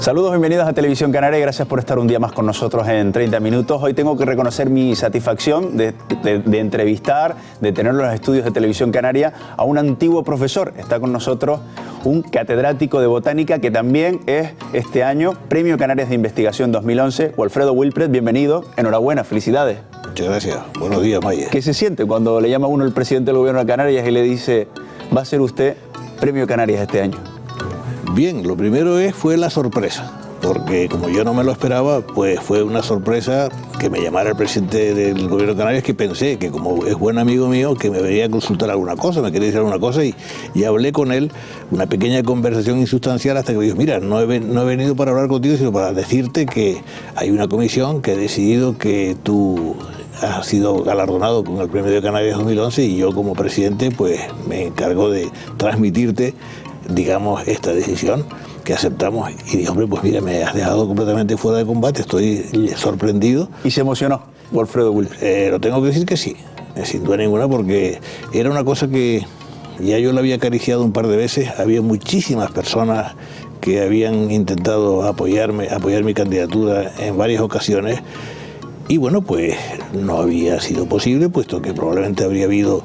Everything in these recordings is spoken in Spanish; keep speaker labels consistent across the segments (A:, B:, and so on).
A: Saludos, bienvenidos a Televisión Canaria y gracias por estar un día más con nosotros en 30 minutos. Hoy tengo que reconocer mi satisfacción de entrevistar, de tener en los estudios de Televisión Canaria a un antiguo profesor. Está con nosotros un catedrático de botánica que también es este año Premio Canarias de Investigación 2011. Walfredo Wilpret, bienvenido, enhorabuena, felicidades.
B: Muchas gracias, buenos días, Maya.
A: ¿Qué se siente cuando le llama a uno el presidente del gobierno de Canarias y le dice, va a ser usted Premio Canarias este año?
B: Bien, lo primero fue la sorpresa, porque como yo no me lo esperaba, pues fue una sorpresa que me llamara el presidente del gobierno de Canarias, que pensé que como es buen amigo mío, que me venía a consultar alguna cosa, me quería decir alguna cosa y hablé con él, una pequeña conversación insustancial hasta que me dijo, mira, no he venido para hablar contigo, sino para decirte que hay una comisión que ha decidido que tú has sido galardonado con el Premio de Canarias 2011 y yo como presidente pues me encargo de transmitirte, digamos, esta decisión que aceptamos. Y dije, hombre, pues mira, me has dejado completamente fuera de combate, estoy sorprendido.
A: ¿Y se emocionó Walfredo Wilpret?
B: Lo tengo que decir que sí, sin duda ninguna, porque era una cosa que ya yo la había acariciado un par de veces. Había muchísimas personas que habían intentado apoyar mi candidatura en varias ocasiones y bueno, pues no había sido posible, puesto que probablemente habría habido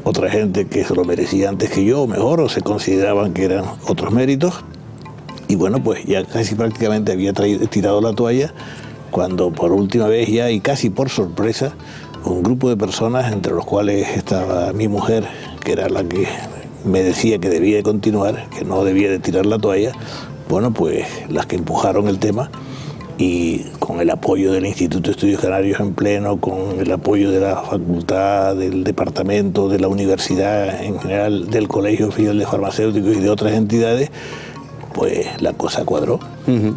B: otra gente que se lo merecía antes que yo, o mejor, o se consideraban que eran otros méritos. Y bueno, pues ya casi prácticamente había tirado la toalla, cuando por última vez ya y casi por sorpresa, un grupo de personas, entre los cuales estaba mi mujer, que era la que me decía que debía de continuar, que no debía de tirar la toalla, bueno, pues las que empujaron el tema, y con el apoyo del Instituto de Estudios Canarios en pleno, con el apoyo de la facultad, del departamento, de la universidad en general, del Colegio Oficial de Farmacéuticos y de otras entidades, pues la cosa cuadró.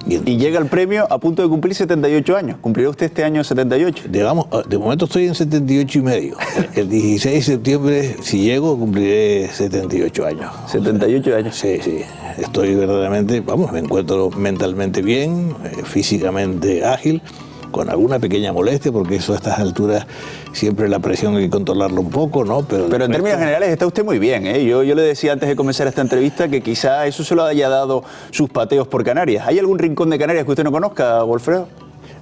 A: Y llega el premio a punto de cumplir 78 años. ¿Cumplirá usted este año 78?
B: Digamos, de momento estoy en 78 y medio. El 16 de septiembre, si llego, cumpliré 78 años.
A: 78 años.
B: Sí, sí. Estoy verdaderamente, vamos, me encuentro mentalmente bien, físicamente ágil, con alguna pequeña molestia, porque eso a estas alturas siempre la presión hay que controlarlo un poco, ¿no? Pero
A: en términos generales está usted muy bien, ¿eh? Yo le decía antes de comenzar esta entrevista que quizá eso se lo haya dado sus pateos por Canarias. ¿Hay algún rincón de Canarias que usted no conozca, Walfredo?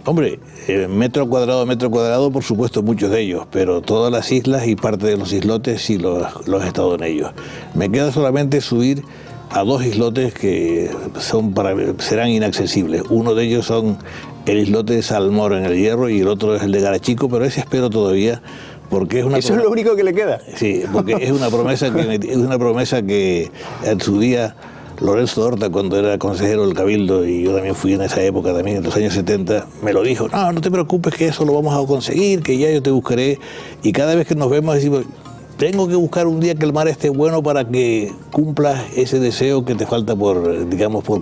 B: Hombre, metro cuadrado, por supuesto, muchos de ellos, pero todas las islas y parte de los islotes sí los he estado en ellos. Me queda solamente subir a dos islotes que serán inaccesibles. Uno de ellos son el islote de Salmor en el Hierro y el otro es el de Garachico, pero ese espero todavía, porque es una...
A: ¿Eso es lo único que le queda?
B: Sí, porque es una promesa que en su día Lorenzo Horta, cuando era consejero del Cabildo, y yo también fui en esa época, también en los años 70, me lo dijo, no te preocupes que eso lo vamos a conseguir, que ya yo te buscaré, y cada vez que nos vemos decimos, tengo que buscar un día que el mar esté bueno para que cumplas ese deseo que te falta por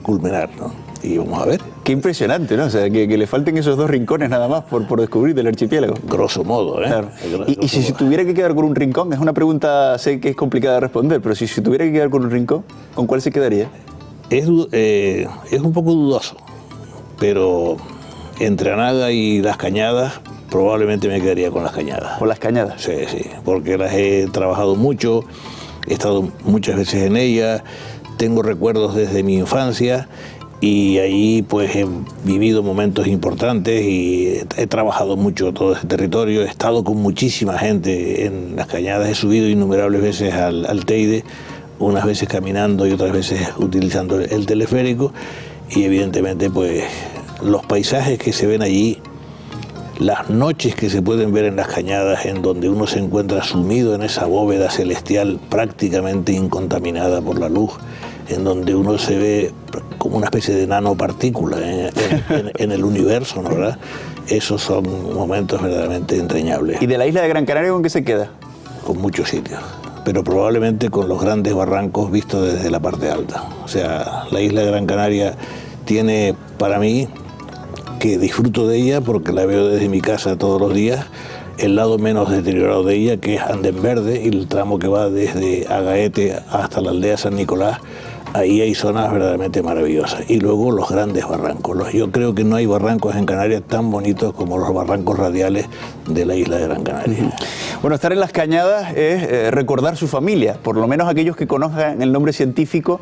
B: culminar, ¿no? Y vamos a ver.
A: Qué impresionante, ¿no? O sea, que le falten esos dos rincones nada más por descubrir del archipiélago.
B: Grosso modo, ¿eh?
A: Claro. Y si se tuviera que quedar con un rincón, es una pregunta, sé que es complicada de responder, pero si se tuviera que quedar con un rincón, ¿con cuál se quedaría?
B: Es un poco dudoso, pero entre Anaga y Las Cañadas, probablemente me quedaría con Las Cañadas.
A: ¿Con Las Cañadas?
B: Sí, sí, porque las he trabajado mucho, he estado muchas veces en ellas, tengo recuerdos desde mi infancia y ahí pues he vivido momentos importantes y he trabajado mucho todo ese territorio, he estado con muchísima gente en Las Cañadas, he subido innumerables veces al Teide, unas veces caminando y otras veces utilizando el teleférico y evidentemente pues los paisajes que se ven allí, las noches que se pueden ver en Las Cañadas, en donde uno se encuentra sumido en esa bóveda celestial prácticamente incontaminada por la luz, en donde uno se ve como una especie de nanopartícula en el universo, ¿no? ¿Verdad? Esos son momentos verdaderamente entrañables.
A: ¿Y de la isla de Gran Canaria con qué se queda?
B: Con muchos sitios, pero probablemente con los grandes barrancos vistos desde la parte alta. O sea, la isla de Gran Canaria tiene para mí, que disfruto de ella porque la veo desde mi casa todos los días, el lado menos deteriorado de ella, que es Andén Verde, y el tramo que va desde Agaete hasta la aldea San Nicolás, ahí hay zonas verdaderamente maravillosas. Y luego los grandes barrancos. Yo creo que no hay barrancos en Canarias tan bonitos como los barrancos radiales de la isla de Gran Canaria.
A: Bueno, estar en Las Cañadas es recordar su familia, por lo menos aquellos que conozcan el nombre científico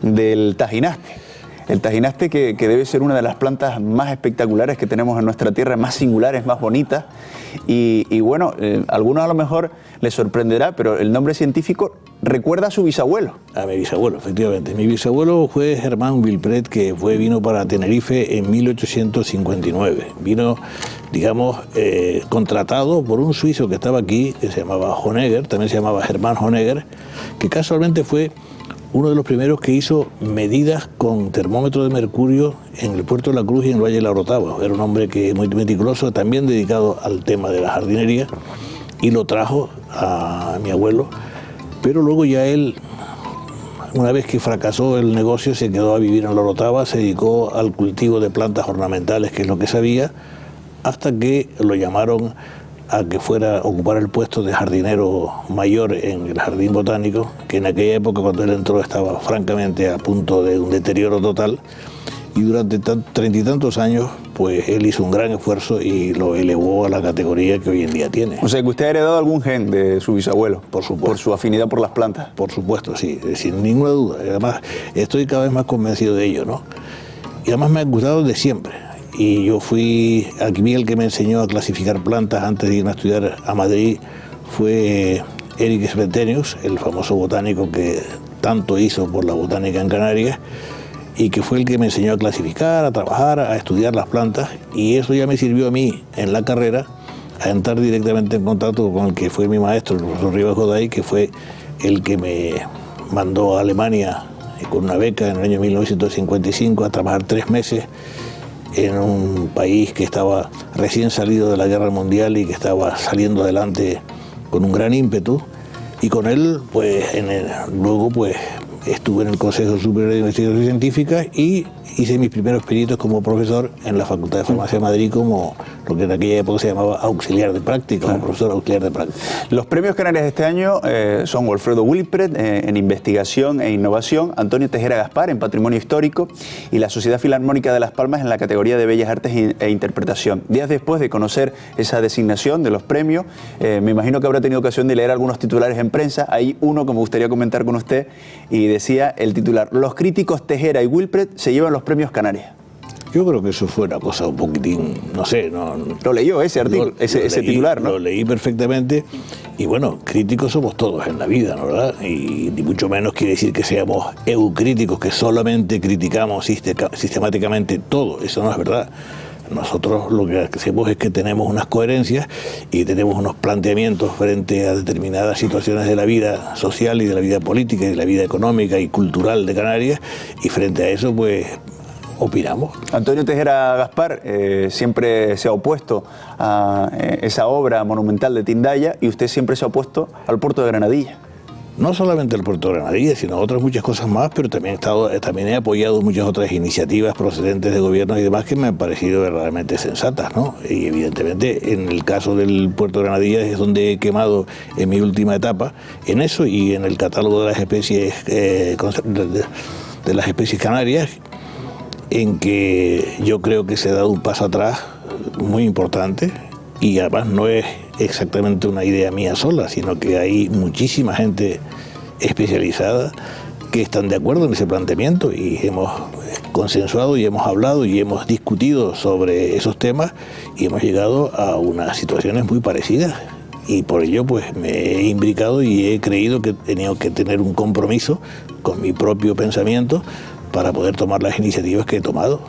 A: del tajinaste. El tajinaste que debe ser una de las plantas más espectaculares que tenemos en nuestra tierra, más singulares, más bonitas. Y bueno, algunos a lo mejor les sorprenderá, pero el nombre científico recuerda a su bisabuelo.
B: A mi bisabuelo, efectivamente. Mi bisabuelo fue Germán Wilpret, que vino para Tenerife en 1859. Vino, digamos, contratado por un suizo que estaba aquí, que se llamaba Honegger, también se llamaba Germán Honegger, que casualmente fue uno de los primeros que hizo medidas con termómetro de mercurio en el Puerto de la Cruz y en el Valle de la Orotava. Era un hombre que muy meticuloso, también dedicado al tema de la jardinería, y lo trajo a mi abuelo, pero luego ya él, una vez que fracasó el negocio, se quedó a vivir en la Orotava, se dedicó al cultivo de plantas ornamentales, que es lo que sabía, hasta que lo llamaron a que fuera a ocupar el puesto de jardinero mayor en el Jardín Botánico, que en aquella época, cuando él entró, estaba francamente a punto de un deterioro total, y durante 30 y tantos años, pues él hizo un gran esfuerzo y lo elevó a la categoría que hoy en día tiene.
A: O sea, que usted ha heredado algún gen de su bisabuelo.
B: Por supuesto.
A: Por su afinidad por las plantas.
B: Por supuesto, sí, sin ninguna duda. Además, estoy cada vez más convencido de ello, ¿no? Y además me ha gustado de siempre. Y yo fui, aquí el que me enseñó a clasificar plantas antes de irme a estudiar a Madrid fue Eric Sventenius, el famoso botánico que tanto hizo por la botánica en Canarias, y que fue el que me enseñó a clasificar, a trabajar, a estudiar las plantas, y eso ya me sirvió a mí en la carrera a entrar directamente en contacto con el que fue mi maestro, el profesor Rivas Goday, que fue el que me mandó a Alemania con una beca en el año 1955 a trabajar 3 meses en un país que estaba recién salido de la Guerra Mundial y que estaba saliendo adelante con un gran ímpetu, y con él pues luego pues estuve en el Consejo Superior de Investigaciones Científicas y hice mis primeros pinitos como profesor en la Facultad de Farmacia de Madrid, como lo que en aquella época se llamaba auxiliar de práctica, como profesor auxiliar de práctica.
A: Los premios Canarias de este año son Wilfredo Wilpret en Investigación e Innovación, Antonio Tejera Gaspar en Patrimonio Histórico y la Sociedad Filarmónica de Las Palmas en la categoría de Bellas Artes e Interpretación. Días después de conocer esa designación de los premios, me imagino que habrá tenido ocasión de leer algunos titulares en prensa. Hay uno que me gustaría comentar con usted y decía el titular: los críticos Tejera y Wilpret se llevan los premios Canarias.
B: Yo creo que eso fue una cosa un poquitín, no sé,
A: Lo leyó ese artículo, ese titular, ¿no?
B: Lo leí perfectamente, y bueno, críticos somos todos en la vida, ¿no? ¿Verdad? Y ni mucho menos quiere decir que seamos eucríticos, que solamente criticamos sistemáticamente todo. Eso no es verdad. Nosotros lo que hacemos es que tenemos unas coherencias y tenemos unos planteamientos frente a determinadas situaciones de la vida social y de la vida política y de la vida económica y cultural de Canarias, y frente a eso pues opinamos.
A: Antonio Tejera Gaspar siempre se ha opuesto a esa obra monumental de Tindaya, y usted siempre se ha opuesto al puerto de Granadilla.
B: No solamente el puerto de Granadilla, sino otras muchas cosas más, pero también he apoyado muchas otras iniciativas procedentes de gobiernos y demás que me han parecido verdaderamente sensatas, ¿no? Y evidentemente en el caso del puerto de Granadilla es donde he quemado en mi última etapa, en eso y en el catálogo de las especies de las especies canarias, en que yo creo que se ha dado un paso atrás muy importante, y además no es exactamente una idea mía sola, sino que hay muchísima gente especializada que están de acuerdo en ese planteamiento, y hemos consensuado y hemos hablado y hemos discutido sobre esos temas y hemos llegado a unas situaciones muy parecidas, y por ello pues me he imbricado y he creído que he tenido que tener un compromiso con mi propio pensamiento para poder tomar las iniciativas que he tomado,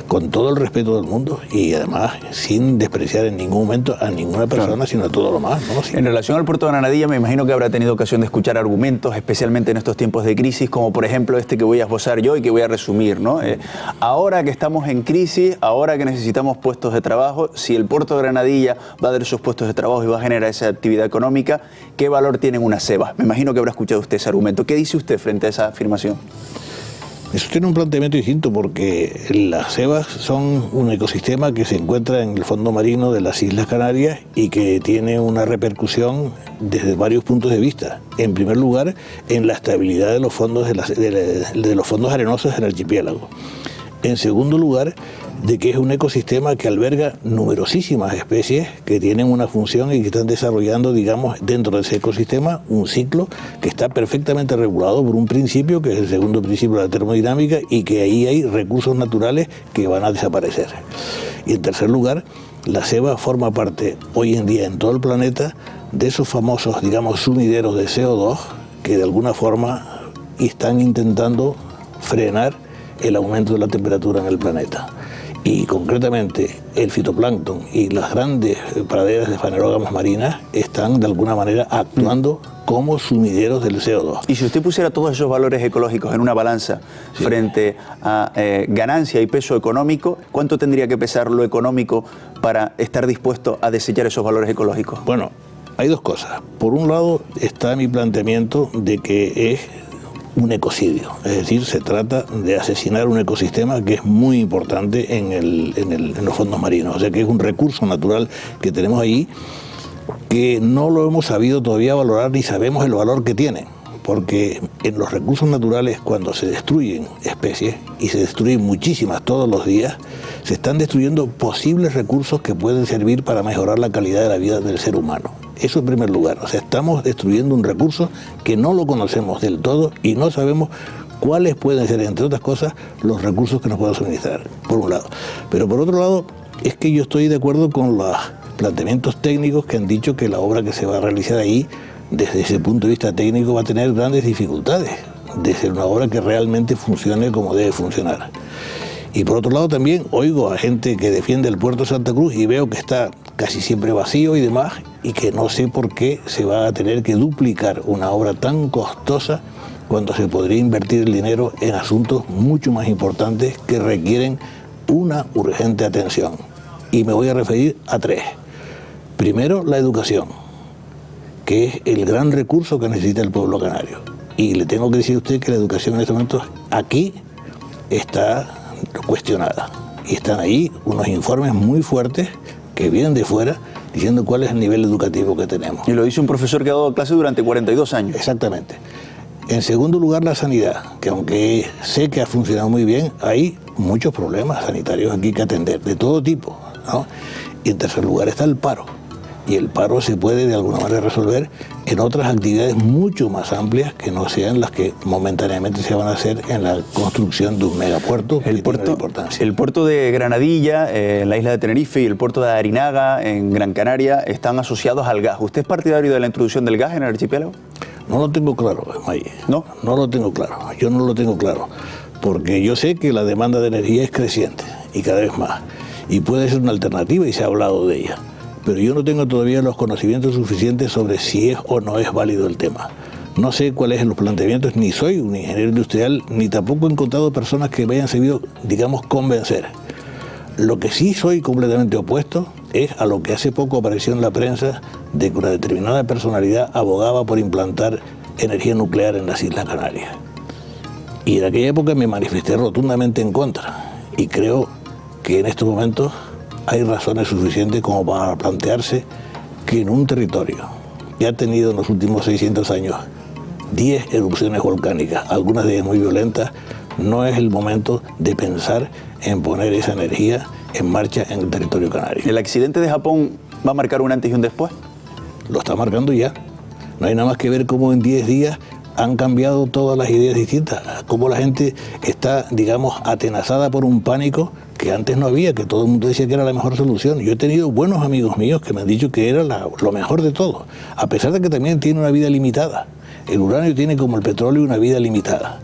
B: con todo el respeto del mundo y además sin despreciar en ningún momento a ninguna persona, claro, sino a todo lo más, ¿no? Sí.
A: En relación al puerto de Granadilla, me imagino que habrá tenido ocasión de escuchar argumentos, especialmente en estos tiempos de crisis, como por ejemplo este que voy a esbozar yo y que voy a resumir, ¿no? Ahora que estamos en crisis, ahora que necesitamos puestos de trabajo, si el puerto de Granadilla va a dar esos puestos de trabajo y va a generar esa actividad económica, ¿qué valor tienen unas cebas? Me imagino que habrá escuchado usted ese argumento. ¿Qué dice usted frente a esa afirmación?
B: Eso tiene un planteamiento distinto, porque las cebas son un ecosistema que se encuentra en el fondo marino de las Islas Canarias y que tiene una repercusión desde varios puntos de vista. En primer lugar, en la estabilidad de los fondos, de los fondos arenosos del archipiélago. En segundo lugar, de que es un ecosistema que alberga numerosísimas especies que tienen una función y que están desarrollando, digamos, dentro de ese ecosistema un ciclo que está perfectamente regulado por un principio, que es el segundo principio de la termodinámica, y que ahí hay recursos naturales que van a desaparecer. Y en tercer lugar, la ceba forma parte hoy en día en todo el planeta de esos famosos, digamos, sumideros de CO2 que de alguna forma están intentando frenar el aumento de la temperatura en el planeta. Y concretamente el fitoplancton y las grandes praderas de fanerógamas marinas están de alguna manera actuando como sumideros del CO2.
A: Y si usted pusiera todos esos valores ecológicos en una balanza frente a ganancia y peso económico, ¿cuánto tendría que pesar lo económico para estar dispuesto a desechar esos valores ecológicos?
B: Bueno, hay dos cosas. Por un lado está mi planteamiento de que es un ecocidio, es decir, se trata de asesinar un ecosistema que es muy importante en los fondos marinos, o sea que es un recurso natural que tenemos ahí que no lo hemos sabido todavía valorar ni sabemos el valor que tiene, porque en los recursos naturales, cuando se destruyen especies, y se destruyen muchísimas todos los días, se están destruyendo posibles recursos que pueden servir para mejorar la calidad de la vida del ser humano. Eso en primer lugar. O sea, estamos destruyendo un recurso que no lo conocemos del todo y no sabemos cuáles pueden ser, entre otras cosas, los recursos que nos puedan suministrar, por un lado. Pero por otro lado, es que yo estoy de acuerdo con los planteamientos técnicos que han dicho que la obra que se va a realizar ahí, desde ese punto de vista técnico, va a tener grandes dificultades de ser una obra que realmente funcione como debe funcionar. Y por otro lado también oigo a gente que defiende el puerto de Santa Cruz y veo que está casi siempre vacío y demás, y que no sé por qué se va a tener que duplicar una obra tan costosa cuando se podría invertir el dinero en asuntos mucho más importantes que requieren una urgente atención. Y me voy a referir a tres. Primero, la educación, que es el gran recurso que necesita el pueblo canario. Y le tengo que decir a usted que la educación en estos momentos aquí está cuestionada. Y están ahí unos informes muy fuertes que vienen de fuera diciendo cuál es el nivel educativo que tenemos.
A: Y lo dice un profesor que ha dado clase durante 42 años.
B: Exactamente. En segundo lugar, la sanidad, que aunque sé que ha funcionado muy bien, hay muchos problemas sanitarios aquí que atender, de todo tipo, ¿no? Y en tercer lugar está el paro. Y el paro se puede de alguna manera resolver en otras actividades mucho más amplias que no sean las que momentáneamente se van a hacer en la construcción de un megapuerto.
A: El puerto de Granadilla, en la isla de Tenerife, y el puerto de Arinaga, en Gran Canaria, están asociados al gas. ¿Usted es partidario de la introducción del gas en el archipiélago?
B: No lo tengo claro, May.
A: ¿No?
B: No lo tengo claro. Yo no lo tengo claro. Porque yo sé que la demanda de energía es creciente y cada vez más. Y puede ser una alternativa y se ha hablado de ella. Pero yo no tengo todavía los conocimientos suficientes sobre si es o no es válido el tema. No sé cuáles son los planteamientos, ni soy un ingeniero industrial, ni tampoco he encontrado personas que me hayan sabido, digamos, convencer. Lo que sí soy completamente opuesto es a lo que hace poco apareció en la prensa de que una determinada personalidad abogaba por implantar energía nuclear en las Islas Canarias. Y en aquella época me manifesté rotundamente en contra. Y creo que en estos momentos hay razones suficientes como para plantearse que en un territorio que ha tenido en los últimos 600 años 10 erupciones volcánicas, algunas de ellas muy violentas, no es el momento de pensar en poner esa energía en marcha en el territorio canario.
A: ¿El accidente de Japón va a marcar un antes y un después?
B: Lo está marcando ya. No hay nada más que ver cómo en 10 días han cambiado todas las ideas distintas, cómo la gente está, digamos, atenazada por un pánico que antes no había, que todo el mundo decía que era la mejor solución. Yo he tenido buenos amigos míos que me han dicho que era lo mejor de todo, a pesar de que también tiene una vida limitada. El uranio tiene, como el petróleo, una vida limitada.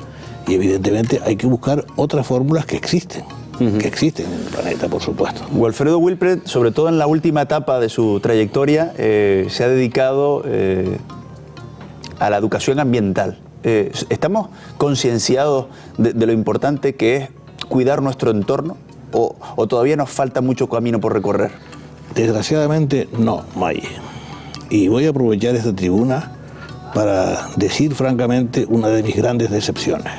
B: Y evidentemente hay que buscar otras fórmulas que existen en el planeta, por supuesto.
A: Wilfredo Wilpret, sobre todo en la última etapa de su trayectoria, se ha dedicado a la educación ambiental. ¿Estamos concienciados de lo importante que es cuidar nuestro entorno? ¿O todavía nos falta mucho camino por recorrer?
B: Desgraciadamente no, May. Y voy a aprovechar esta tribuna para decir francamente una de mis grandes decepciones.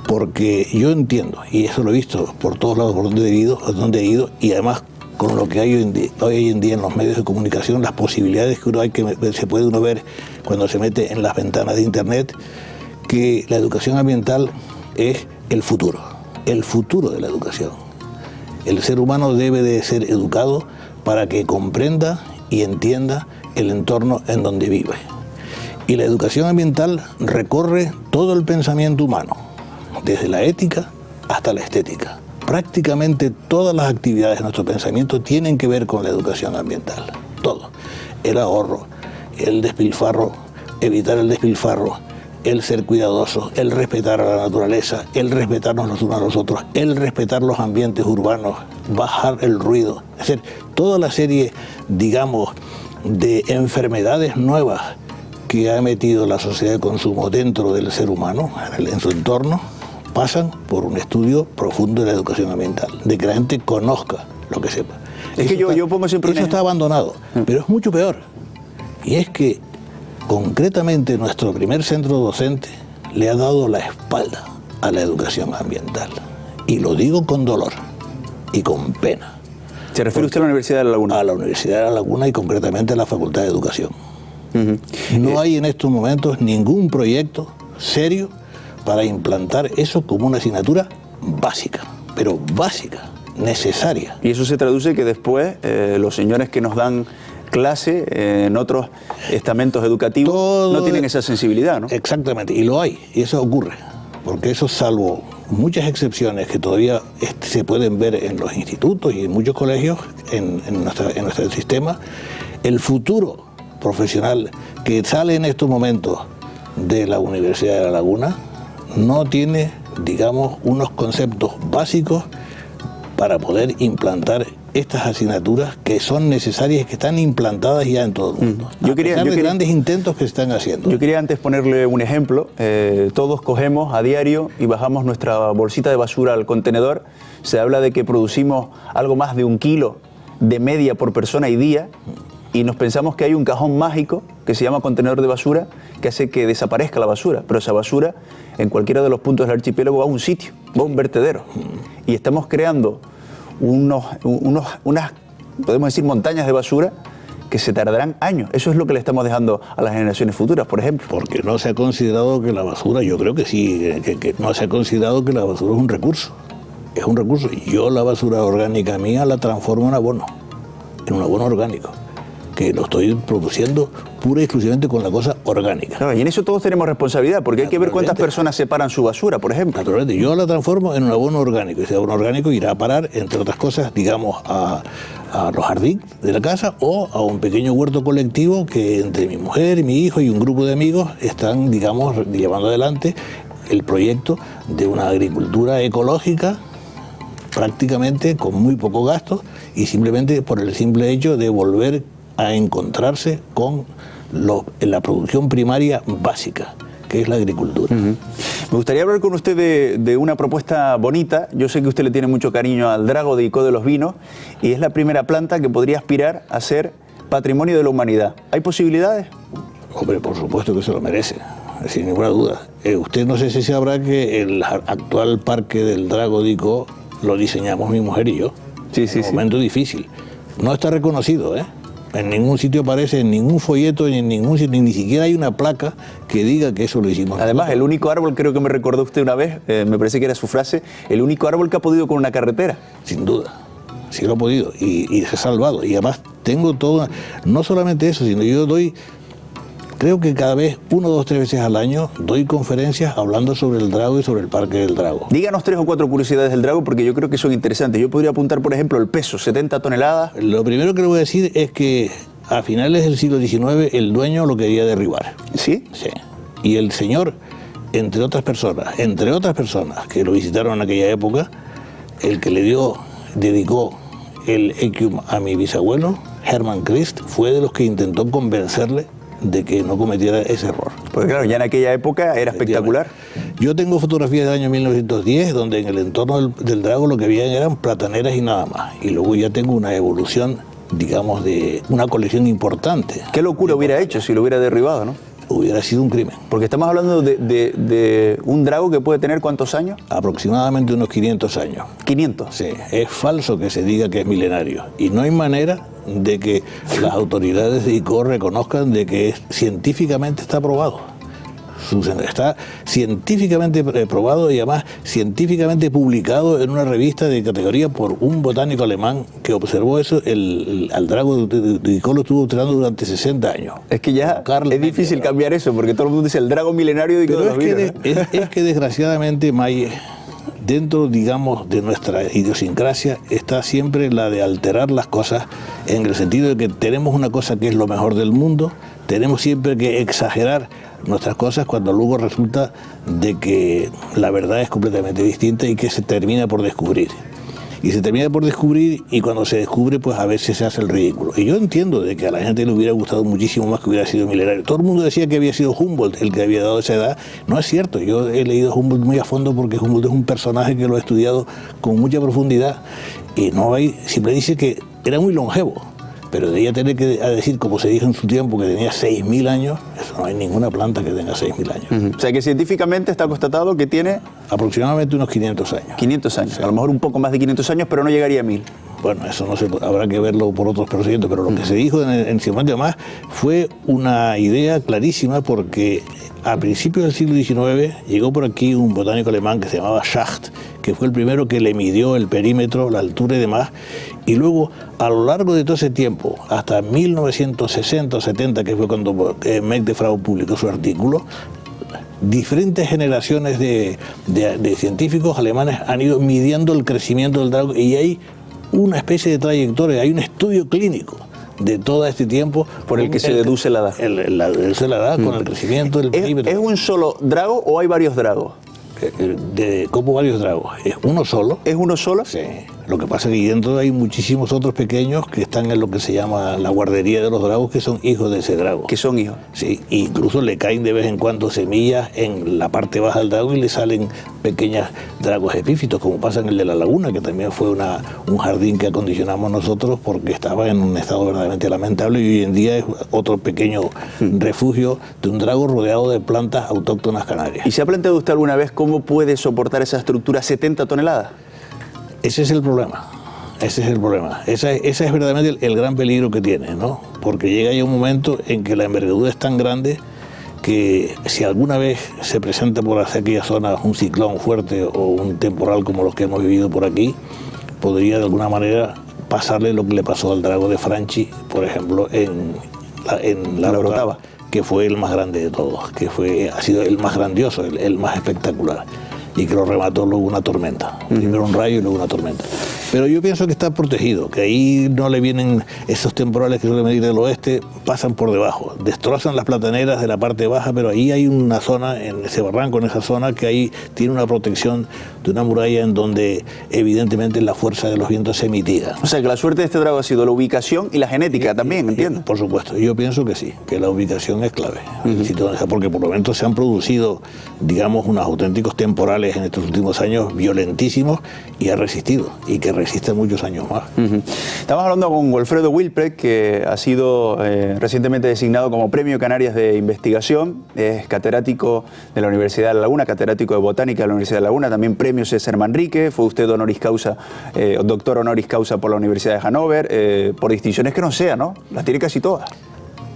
B: Porque yo entiendo, y eso lo he visto por todos lados por donde he ido, y además con lo que hay hoy en día en los medios de comunicación, las posibilidades que se puede uno ver cuando se mete en las ventanas de internet, que la educación ambiental es el futuro de la educación. El ser humano debe de ser educado para que comprenda y entienda el entorno en donde vive. Y la educación ambiental recorre todo el pensamiento humano, desde la ética hasta la estética. Prácticamente todas las actividades de nuestro pensamiento tienen que ver con la educación ambiental. Todo. El ahorro, el despilfarro, evitar el despilfarro, el ser cuidadoso, el respetar a la naturaleza, el respetarnos los unos a los otros, el respetar los ambientes urbanos, bajar el ruido. Es decir, toda la serie, digamos, de enfermedades nuevas que ha metido la sociedad de consumo dentro del ser humano, en su entorno, pasan por un estudio profundo de la educación ambiental, de que la gente conozca lo que sepa.
A: Es que yo pongo siempre
B: eso está abandonado, pero es mucho peor. Y es que concretamente nuestro primer centro docente le ha dado la espalda a la educación ambiental. Y lo digo con dolor y con pena.
A: ¿Se refiere usted a la Universidad de La Laguna?
B: A la Universidad de La Laguna y concretamente a la Facultad de Educación. No hay en estos momentos ningún proyecto serio para implantar eso como una asignatura básica, pero básica, necesaria.
A: Y eso se traduce que después los señores que nos dan clase en otros estamentos educativos no tienen esa sensibilidad, ¿no?
B: Exactamente, y lo hay, y eso ocurre, porque eso, salvo muchas excepciones que todavía se pueden ver en los institutos y en muchos colegios, en nuestro sistema, el futuro profesional que sale en estos momentos de la Universidad de La Laguna no tiene, digamos, unos conceptos básicos para poder implantar estas asignaturas que son necesarias y que están implantadas ya en todo el mundo. A pesar de grandes intentos que se están haciendo.
A: Yo quería antes ponerle un ejemplo. Todos cogemos a diario y bajamos nuestra bolsita de basura al contenedor. Se habla de que producimos algo más de 1 kilo de media por persona y día, y nos pensamos que hay un cajón mágico que se llama contenedor de basura que hace que desaparezca la basura, pero esa basura en cualquiera de los puntos del archipiélago va a un sitio, va a un vertedero, y estamos creando unas, podemos decir, montañas de basura que se tardarán años. Eso es lo que le estamos dejando a las generaciones futuras, por ejemplo.
B: Porque no se ha considerado que la basura, yo creo que sí, que no se ha considerado que la basura es un recurso. Es un recurso. Yo la basura orgánica mía la transformo en abono orgánico, que lo estoy produciendo pura y exclusivamente con la cosa orgánica.
A: Claro, y en eso todos tenemos responsabilidad, porque hay que ver cuántas personas separan su basura, por ejemplo.
B: Naturalmente, yo la transformo en un abono orgánico. Ese abono orgánico irá a parar, entre otras cosas, digamos, a los jardines de la casa o a un pequeño huerto colectivo que entre mi mujer, mi hijo y un grupo de amigos están, digamos, llevando adelante el proyecto de una agricultura ecológica prácticamente con muy poco gasto y simplemente por el simple hecho de volver a encontrarse con la producción primaria básica, que es la agricultura.
A: Me gustaría hablar con usted de una propuesta bonita. Yo sé que usted le tiene mucho cariño al Drago de Icó de los Vinos y es la primera planta que podría aspirar a ser patrimonio de la humanidad. ¿Hay posibilidades?
B: Hombre, por supuesto que se lo merece, sin ninguna duda. Usted no sé si sabrá que el actual parque del Drago de Icó lo diseñamos mi mujer y yo.
A: Sí.
B: Un momento difícil. No está reconocido, En ningún sitio aparece, en ningún folleto, ni en ningún sitio, ni siquiera hay una placa que diga que eso lo hicimos.
A: Además, el único árbol, creo que me recordó usted una vez, me parece que era su frase, el único árbol que ha podido con una carretera.
B: Sin duda, sí lo ha podido y se ha salvado. Y además tengo todo, no solamente eso, sino yo doy, creo que cada vez, 1, 2, 3 veces al año, doy conferencias hablando sobre el Drago y sobre el Parque del Drago.
A: Díganos 3 o 4 curiosidades del Drago, porque yo creo que son interesantes. Yo podría apuntar, por ejemplo, el peso, 70 toneladas.
B: Lo primero que le voy a decir es que a finales del siglo XIX el dueño lo quería derribar.
A: ¿Sí?
B: Sí. Y el señor, entre otras personas que lo visitaron en aquella época, el que dedicó el Equium a mi bisabuelo, Hermann Christ, fue de los que intentó convencerle de que no cometiera ese error.
A: Porque claro, ya en aquella época era espectacular.
B: Yo tengo fotografías del año 1910 donde en el entorno del Drago lo que habían eran plataneras y nada más. Y luego ya tengo una evolución, digamos, de una colección importante.
A: Qué locura hubiera hecho si lo hubiera derribado, ¿no?
B: Hubiera sido un crimen.
A: Porque estamos hablando de un Drago que puede tener ¿cuántos años?
B: Aproximadamente unos 500 años.
A: ¿500?
B: Sí, es falso que se diga que es milenario. Y no hay manera de que las autoridades de Icó reconozcan de que científicamente está probado. Está científicamente probado y además científicamente publicado en una revista de categoría por un botánico alemán que observó eso. Al drago de Dicot lo estuvo observando durante 60 años.
A: Es que ya es difícil cambiar eso, porque todo el mundo dice el drago milenario de Dicot.
B: Es que desgraciadamente, Maye, dentro, digamos, de nuestra idiosincrasia está siempre la de alterar las cosas, en el sentido de que tenemos una cosa que es lo mejor del mundo, tenemos siempre que exagerar nuestras cosas cuando luego resulta de que la verdad es completamente distinta y que se termina por descubrir. Y se termina por descubrir, y cuando se descubre, pues a veces se hace el ridículo. Y yo entiendo de que a la gente le hubiera gustado muchísimo más que hubiera sido milenario. Todo el mundo decía que había sido Humboldt el que había dado esa edad. No es cierto, yo he leído a Humboldt muy a fondo porque Humboldt es un personaje que lo he estudiado con mucha profundidad. Y no hay, siempre dice que era muy longevo. Pero de ella tener que decir, como se dijo en su tiempo, que tenía 6.000 años, eso no hay ninguna planta que tenga 6.000 años.
A: O sea que científicamente está constatado que tiene
B: aproximadamente unos 500 años.
A: 500 años,
B: sí.
A: A lo mejor un poco más de 500 años, pero no llegaría a 1.000.
B: Bueno, eso no se, habrá que verlo por otros procedimientos, pero lo que se dijo en Simón además fue una idea clarísima, porque a principios del siglo XIX llegó por aquí un botánico alemán que se llamaba Schacht, que fue el primero que le midió el perímetro, la altura y demás, y luego a lo largo de todo ese tiempo, hasta 1960 o 70, que fue cuando Meck de Frau publicó su artículo, diferentes generaciones de científicos alemanes han ido midiendo el crecimiento del drago, y hay una especie de trayectoria, hay un estudio clínico de todo este tiempo
A: por el que se deduce la edad.
B: Deduce la edad con el crecimiento del perímetro.
A: ¿Es un solo drago o hay varios dragos?
B: ¿Cómo varios dragos? ¿Es uno solo?
A: ¿Es uno solo?
B: Sí. Lo que pasa es que dentro hay muchísimos otros pequeños que están en lo que se llama la guardería de los dragos, que son hijos de ese drago.
A: ¿Que son hijos?
B: Sí, incluso le caen de vez en cuando semillas en la parte baja del drago y le salen pequeños dragos epífitos, como pasa en el de la laguna, que también fue un jardín que acondicionamos nosotros porque estaba en un estado verdaderamente lamentable, y hoy en día es otro pequeño refugio de un drago rodeado de plantas autóctonas canarias.
A: ¿Y se ha planteado usted alguna vez cómo puede soportar esa estructura 70 toneladas?
B: Ese es el problema. Ese es el problema. Ese es verdaderamente el gran peligro que tiene, ¿no? Porque llega ya un momento en que la envergadura es tan grande que si alguna vez se presenta por aquella zona un ciclón fuerte o un temporal como los que hemos vivido por aquí, podría de alguna manera pasarle lo que le pasó al drago de Franchi, por ejemplo, en la Orotava, que fue el más grande de todos, ha sido el más grandioso, el más espectacular, y que lo remató luego una tormenta. Primero un rayo y luego una tormenta. Pero yo pienso que está protegido, que ahí no le vienen esos temporales que suelen venir del oeste, pasan por debajo, destrozan las plataneras de la parte baja, pero ahí hay una zona, en ese barranco, en esa zona, que ahí tiene una protección de una muralla en donde evidentemente la fuerza de los vientos se mitiga.
A: O sea que la suerte de este drago ha sido la ubicación y la genética también, ¿entiendes?
B: Por supuesto, yo pienso que sí, que la ubicación es clave, porque por lo menos se han producido, digamos, unos auténticos temporales en estos últimos años violentísimos, y ha resistido, y que resiste muchos años más.
A: Estamos hablando con Wilfredo Wilprecht, que ha sido recientemente designado como Premio Canarias de Investigación, es catedrático de la Universidad de La Laguna, catedrático de Botánica de la Universidad de La Laguna, también Premio César Manrique, fue usted doctor honoris causa por la Universidad de Hannover, por distinciones que no sea, ¿no? Las tiene casi todas.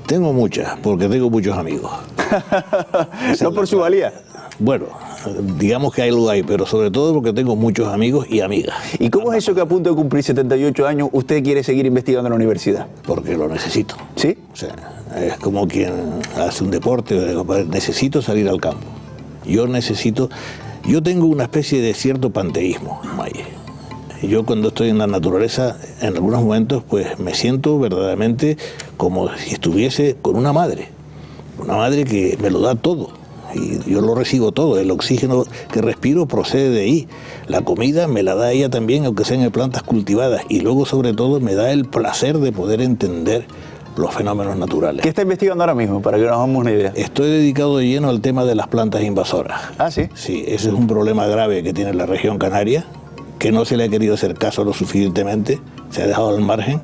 B: Tengo muchas, porque tengo muchos amigos.
A: No por su valía.
B: Bueno, digamos que ahí lo hay, pero sobre todo porque tengo muchos amigos y amigas.
A: ¿Y cómo es eso que a punto de cumplir 78 años usted quiere seguir investigando en la universidad?
B: Porque lo necesito.
A: ¿Sí?
B: O sea, es como quien hace un deporte, necesito salir al campo. Yo tengo una especie de cierto panteísmo, Maye. Yo cuando estoy en la naturaleza, en algunos momentos, pues me siento verdaderamente como si estuviese con una madre que me lo da todo. Y yo lo recibo todo, el oxígeno que respiro procede de ahí, la comida me la da ella también, aunque sean en plantas cultivadas, y luego sobre todo me da el placer de poder entender los fenómenos naturales.
A: ¿Qué está investigando ahora mismo, para que nos hagamos una idea?
B: Estoy dedicado de lleno al tema de las plantas invasoras.
A: ¿Ah, sí?
B: Sí, ese es un problema grave que tiene la región canaria, que no se le ha querido hacer caso lo suficientemente, se ha dejado al margen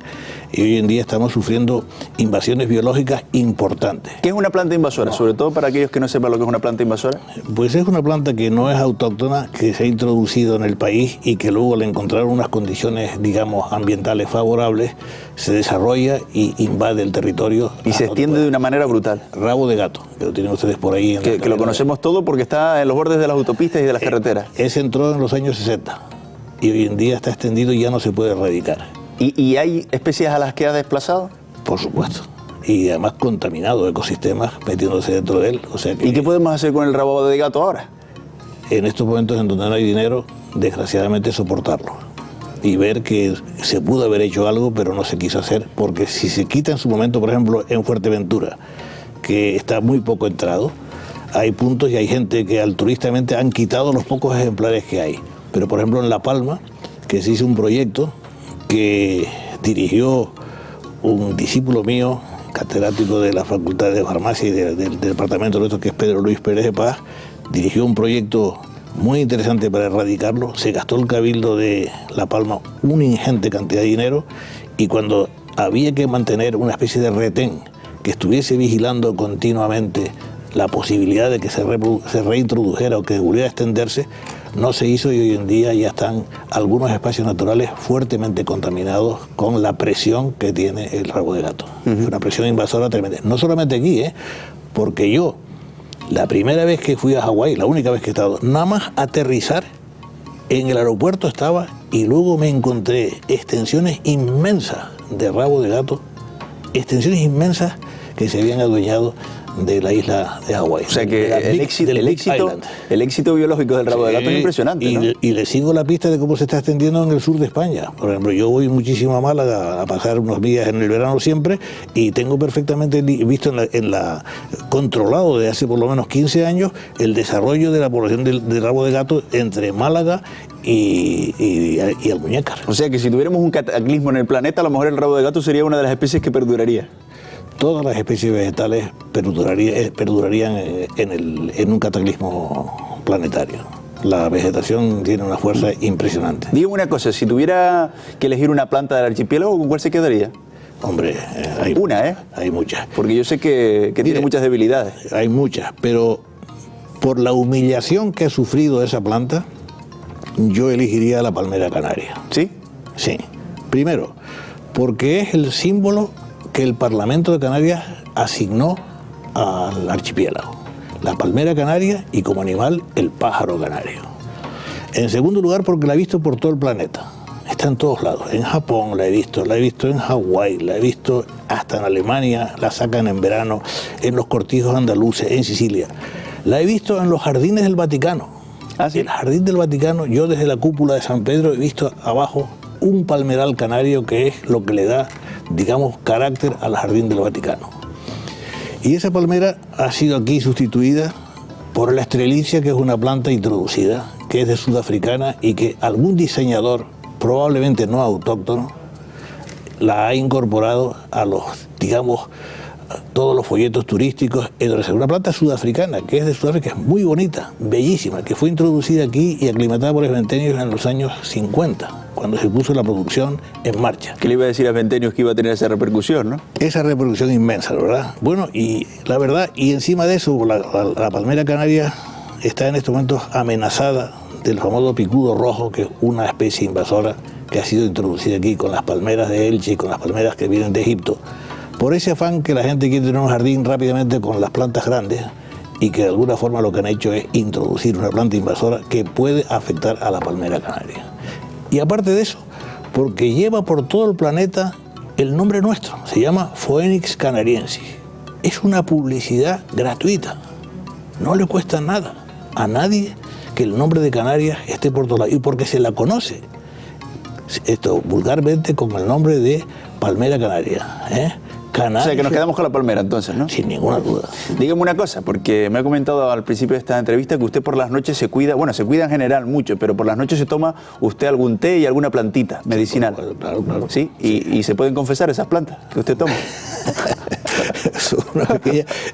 B: y hoy en día estamos sufriendo invasiones biológicas importantes.
A: ¿Qué es una planta invasora? Sobre todo para aquellos que no sepan lo que es una planta invasora.
B: Pues es una planta que no es autóctona, que se ha introducido en el país y que luego al encontrar unas condiciones, digamos, ambientales favorables, se desarrolla y invade el territorio.
A: Y se extiende de una manera brutal.
B: Rabo de gato, que lo tienen ustedes por ahí.
A: Que lo conocemos todo porque está en los bordes de las autopistas y de las carreteras.
B: Ese entró en los años 60 y hoy en día está extendido y ya no se puede erradicar.
A: ¿Y hay especies a las que ha desplazado?
B: Por supuesto. Y además contaminado ecosistemas metiéndose dentro de él. O sea que
A: ¿y qué podemos hacer con el rabo de gato ahora?
B: En estos momentos en donde no hay dinero, desgraciadamente soportarlo. Y ver que se pudo haber hecho algo, pero no se quiso hacer. Porque si se quita en su momento, por ejemplo, en Fuerteventura, que está muy poco entrado, hay puntos y hay gente que altruistamente han quitado los pocos ejemplares que hay. Pero por ejemplo en La Palma, que se hizo un proyecto que dirigió un discípulo mío, catedrático de la Facultad de Farmacia y del departamento nuestro, que es Pedro Luis Pérez de Paz, dirigió un proyecto muy interesante para erradicarlo. Se gastó el Cabildo de La Palma una ingente cantidad de dinero y cuando había que mantener una especie de retén que estuviese vigilando continuamente la posibilidad de que se reintrodujera o que volviera a extenderse, no se hizo y hoy en día ya están algunos espacios naturales fuertemente contaminados con la presión que tiene el rabo de gato. Es una presión invasora tremenda. No solamente aquí, porque yo, la primera vez que fui a Hawái, la única vez que he estado, nada más aterrizar, en el aeropuerto estaba y luego me encontré extensiones inmensas de rabo de gato, extensiones inmensas que se habían adueñado de la isla de Hawái. O
A: sea que el éxito biológico del rabo de gato es impresionante, ¿no?
B: Y le sigo la pista de cómo se está extendiendo en el sur de España. Por ejemplo, yo voy muchísimo a Málaga a pasar unos días en el verano siempre y tengo perfectamente visto controlado desde hace por lo menos 15 años el desarrollo de la población del rabo de gato entre Málaga y Almuñécar.
A: O sea que si tuviéramos un cataclismo en el planeta, a lo mejor el rabo de gato sería una de las especies que perduraría.
B: Todas las especies vegetales perdurarían en un cataclismo planetario. La vegetación tiene una fuerza impresionante.
A: Dígame una cosa, si tuviera que elegir una planta del archipiélago, ¿con cuál se quedaría?
B: Hombre, hay muchas.
A: Porque yo sé que tiene muchas debilidades.
B: Hay muchas, pero por la humillación que ha sufrido esa planta, yo elegiría la palmera canaria.
A: ¿Sí?
B: Sí. Primero, porque es el símbolo que el Parlamento de Canarias asignó al archipiélago. La palmera canaria y como animal el pájaro canario. En segundo lugar porque la he visto por todo el planeta. Está en todos lados. En Japón la he visto en Hawái, la he visto hasta en Alemania, la sacan en verano, en los cortijos andaluces, en Sicilia. La he visto en los jardines del Vaticano.
A: ¿Ah, sí?
B: El jardín del Vaticano, yo desde la cúpula de San Pedro he visto abajo un palmeral canario que es lo que le da, digamos, carácter al jardín del Vaticano. Y esa palmera ha sido aquí sustituida por la estrelicia, que es una planta introducida, que es de sudafricana y que algún diseñador, probablemente no autóctono, la ha incorporado a los, digamos, todos los folletos turísticos. Es una planta sudafricana, que es de Sudáfrica, es muy bonita, bellísima, que fue introducida aquí y aclimatada por Sventenius en los años 50, cuando se puso la producción en marcha.
A: ¿Qué le iba a decir a Sventenius que iba a tener esa repercusión, no?
B: Esa repercusión inmensa, ¿verdad? Bueno, y la verdad, y encima de eso, la palmera canaria está en estos momentos amenazada del famoso picudo rojo, que es una especie invasora que ha sido introducida aquí con las palmeras de Elche y con las palmeras que vienen de Egipto, por ese afán que la gente quiere tener un jardín rápidamente con las plantas grandes y que de alguna forma lo que han hecho es introducir una planta invasora que puede afectar a la palmera canaria. Y aparte de eso, porque lleva por todo el planeta el nombre nuestro, se llama Phoenix canariensis. Es una publicidad gratuita, no le cuesta nada a nadie que el nombre de Canarias esté por todos lados, y porque se la conoce vulgarmente con el nombre de palmera canaria,
A: O sea, que nos quedamos con la palmera entonces, ¿no?
B: Sin ninguna duda.
A: Dígame una cosa, porque me ha comentado al principio de esta entrevista que usted por las noches se cuida, bueno, se cuida en general mucho, pero por las noches se toma usted algún té y alguna plantita medicinal.
B: Claro.
A: ¿Sí? ¿Y se pueden confesar esas plantas que usted toma?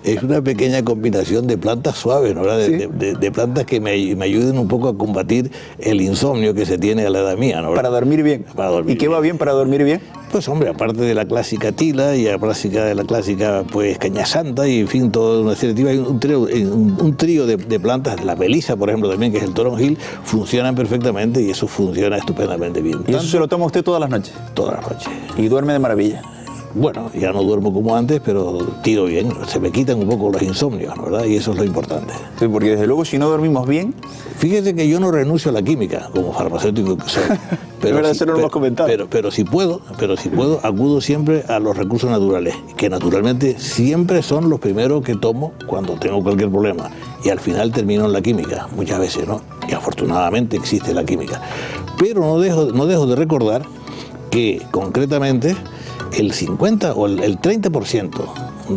B: Es una pequeña combinación de plantas suaves, ¿no? De plantas que me ayuden un poco a combatir el insomnio que se tiene a la edad mía, ¿no?
A: Para dormir bien.
B: Para dormir
A: ¿Y qué
B: bien.
A: va bien para dormir bien?
B: Pues hombre, aparte de la clásica tila y aparte de la clásica pues caña santa y en fin, toda una serie de hay un trío de plantas, la melisa por ejemplo también, que es el toronjil, funcionan perfectamente y eso funciona estupendamente bien.
A: ¿Y eso se lo toma usted todas las noches?
B: Todas las noches.
A: Y duerme de maravilla.
B: Bueno, ya no duermo como antes, pero tiro bien, se me quitan un poco los insomnios, ¿verdad? Y eso es lo importante.
A: Sí, porque desde luego si no dormimos bien...
B: Fíjese que yo no renuncio a la química, como farmacéutico que soy.
A: Pero verdad, eso no lo hemos comentado.
B: Pero si puedo, acudo siempre a los recursos naturales, que naturalmente siempre son los primeros que tomo cuando tengo cualquier problema. Y al final termino en la química, muchas veces, ¿no? Y afortunadamente existe la química. Pero no dejo de recordar que concretamente el 50 o el 30%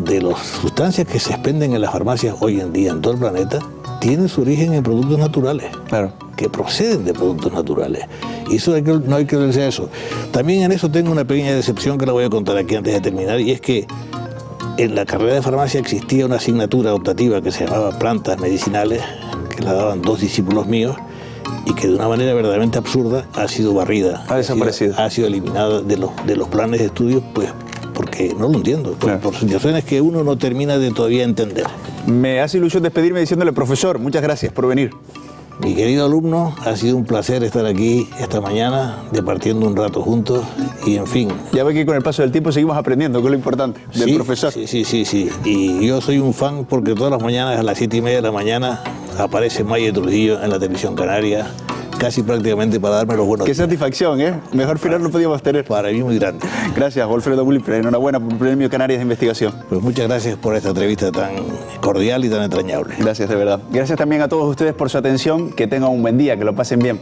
B: de las sustancias que se expenden en las farmacias hoy en día en todo el planeta tienen su origen en productos naturales,
A: Claro.
B: que proceden de productos naturales. Y eso no hay que olvidarse de eso. También en eso tengo una pequeña decepción que la voy a contar aquí antes de terminar, y es que en la carrera de farmacia existía una asignatura optativa que se llamaba Plantas Medicinales, que la daban 2 discípulos míos, y que de una manera verdaderamente absurda ha sido barrida.
A: Ha desaparecido.
B: Ha sido eliminada de los planes de estudio, pues porque no lo entiendo, por situaciones que uno no termina de todavía entender.
A: Me hace ilusión despedirme diciéndole, profesor, muchas gracias por venir.
B: Mi querido alumno, ha sido un placer estar aquí esta mañana, departiendo un rato juntos y en fin.
A: Ya ve que con el paso del tiempo seguimos aprendiendo, que es lo importante, del profesor.
B: Sí. Y yo soy un fan porque todas las mañanas a las 7:30 de la mañana aparece Maye Trujillo en la televisión canaria, casi prácticamente para darme los buenos
A: Qué
B: días.
A: satisfacción, ¿eh? Mejor final no podíamos tener.
B: Para mí muy grande.
A: Gracias, Wolfredo Wulfre. Enhorabuena por el Premio Canarias de Investigación.
B: Pues muchas gracias por esta entrevista tan cordial y tan entrañable.
A: Gracias, de verdad. Gracias también a todos ustedes por su atención. Que tengan un buen día, que lo pasen bien.